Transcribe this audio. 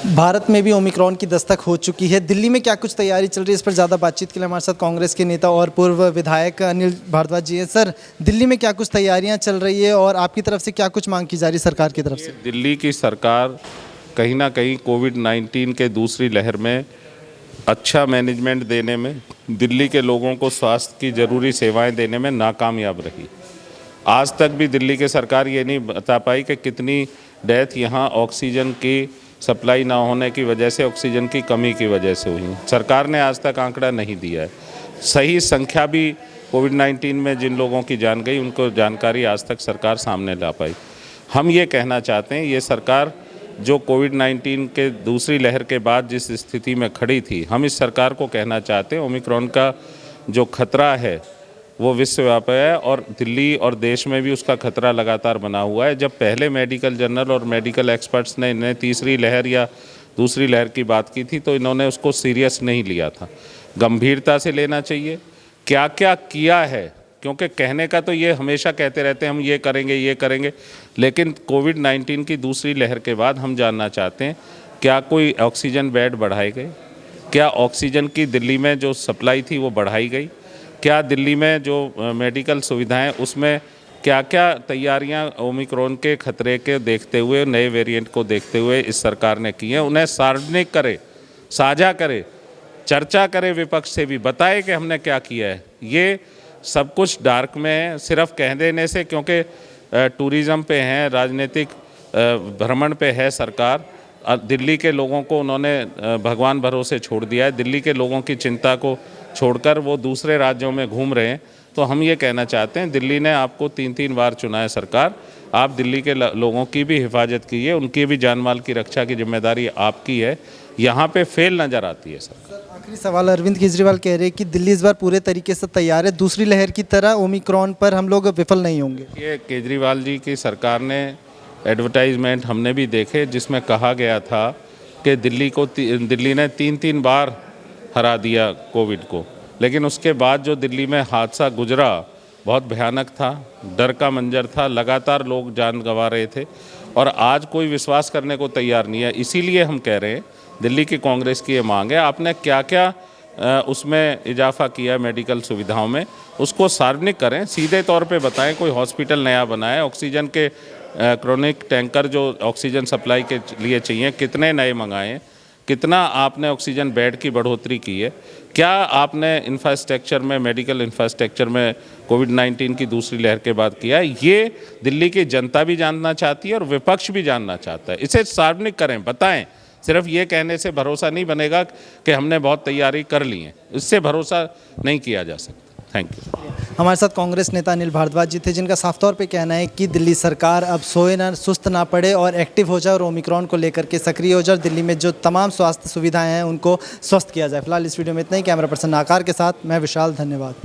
भारत में भी ओमिक्रॉन की दस्तक हो चुकी है। दिल्ली में क्या कुछ तैयारी चल रही है, इस पर ज़्यादा बातचीत के लिए हमारे साथ कांग्रेस के नेता और पूर्व विधायक अनिल भारद्वाज जी हैं। सर, दिल्ली में क्या कुछ तैयारियां चल रही है और आपकी तरफ से क्या कुछ मांग की जा रही है सरकार की तरफ से? दिल्ली की सरकार कहीं ना कहीं कोविड-19 के दूसरी लहर में अच्छा मैनेजमेंट देने में, दिल्ली के लोगों को स्वास्थ्य की ज़रूरी सेवाएं देने में नाकामयाब रही। आज तक भी दिल्ली की सरकार ये नहीं बता पाई कि कितनी डेथ यहाँ ऑक्सीजन की सप्लाई ना होने की वजह से, ऑक्सीजन की कमी की वजह से हुई। सरकार ने आज तक आंकड़ा नहीं दिया है। सही संख्या भी कोविड-19 में जिन लोगों की जान गई, उनको जानकारी आज तक सरकार सामने ला पाई। हम ये कहना चाहते हैं, ये सरकार जो कोविड-19 के दूसरी लहर के बाद जिस स्थिति में खड़ी थी, हम इस सरकार को कहना चाहते हैं ओमिक्रॉन का जो खतरा है वो विश्वव्यापी है और दिल्ली और देश में भी उसका खतरा लगातार बना हुआ है। जब पहले मेडिकल जर्नल और मेडिकल एक्सपर्ट्स ने इन्हें तीसरी लहर या दूसरी लहर की बात की थी तो इन्होंने उसको सीरियस नहीं लिया था। गंभीरता से लेना चाहिए। क्या क्या किया है, क्योंकि कहने का तो ये हमेशा कहते रहते हैं हम ये करेंगे, लेकिन कोविड-19 की दूसरी लहर के बाद हम जानना चाहते हैं क्या कोई ऑक्सीजन बेड बढ़ाए गए, क्या ऑक्सीजन की दिल्ली में जो सप्लाई थी वो बढ़ाई गई, क्या दिल्ली में जो मेडिकल सुविधाएं उसमें क्या क्या तैयारियां ओमिक्रॉन के खतरे के देखते हुए, नए वेरिएंट को देखते हुए इस सरकार ने की हैं। उन्हें सार्वजनिक करे, साझा करे, चर्चा करे, विपक्ष से भी बताए कि हमने क्या किया है। ये सब कुछ डार्क में है सिर्फ कह देने से, क्योंकि टूरिज़्म पे हैं, राजनीतिक भ्रमण पे है सरकार। दिल्ली के लोगों को उन्होंने भगवान भरोसे छोड़ दिया है। दिल्ली के लोगों की चिंता को छोड़कर वो दूसरे राज्यों में घूम रहे हैं। तो हम ये कहना चाहते हैं, दिल्ली ने आपको 3-3 बार चुना है सरकार, आप दिल्ली के लोगों की भी हिफाजत कीजिए, उनकी भी जान माल की रक्षा की जिम्मेदारी आपकी है। यहाँ पे फेल नज़र आती है सर। आखिरी सवाल, अरविंद केजरीवाल कह रहे हैं कि दिल्ली इस बार पूरे तरीके से तैयार है, दूसरी लहर की तरह ओमिक्रॉन पर हम लोग विफल नहीं होंगे। ये केजरीवाल जी की सरकार ने एडवर्टाइजमेंट हमने भी देखे जिसमें कहा गया था कि दिल्ली ने 3-3 बार हरा दिया कोविड को, लेकिन उसके बाद जो दिल्ली में हादसा गुजरा बहुत भयानक था, डर का मंजर था, लगातार लोग जान गंवा रहे थे और आज कोई विश्वास करने को तैयार नहीं है। इसीलिए हम कह रहे हैं, दिल्ली की कांग्रेस की ये मांग है, आपने क्या क्या उसमें इजाफा किया मेडिकल सुविधाओं में, उसको सार्वजनिक करें, सीधे तौर पे बताएं। कोई हॉस्पिटल नया बनाए, ऑक्सीजन के क्रोनिक टैंकर जो ऑक्सीजन सप्लाई के लिए चाहिए कितने नए मंगाएं, कितना आपने ऑक्सीजन बेड की बढ़ोतरी की है, क्या आपने इंफ्रास्ट्रक्चर में, मेडिकल इंफ्रास्ट्रक्चर में कोविड-19 की दूसरी लहर के बाद किया है। ये दिल्ली की जनता भी जानना चाहती है और विपक्ष भी जानना चाहता है। इसे सार्वजनिक करें, बताएं। सिर्फ ये कहने से भरोसा नहीं बनेगा कि हमने बहुत तैयारी कर ली है, इससे भरोसा नहीं किया जा सकता। Thank you. हमारे साथ कांग्रेस नेता अनिल भारद्वाज जी थे, जिनका साफ तौर पे कहना है कि दिल्ली सरकार अब सोए ना, सुस्त ना पड़े और एक्टिव हो जाए और ओमिक्रॉन को लेकर के सक्रिय हो जाए। दिल्ली में जो तमाम स्वास्थ्य सुविधाएं हैं उनको स्वस्थ किया जाए। फिलहाल इस वीडियो में इतना ही। कैमरा पर्सन आकार के साथ मैं विशाल, धन्यवाद।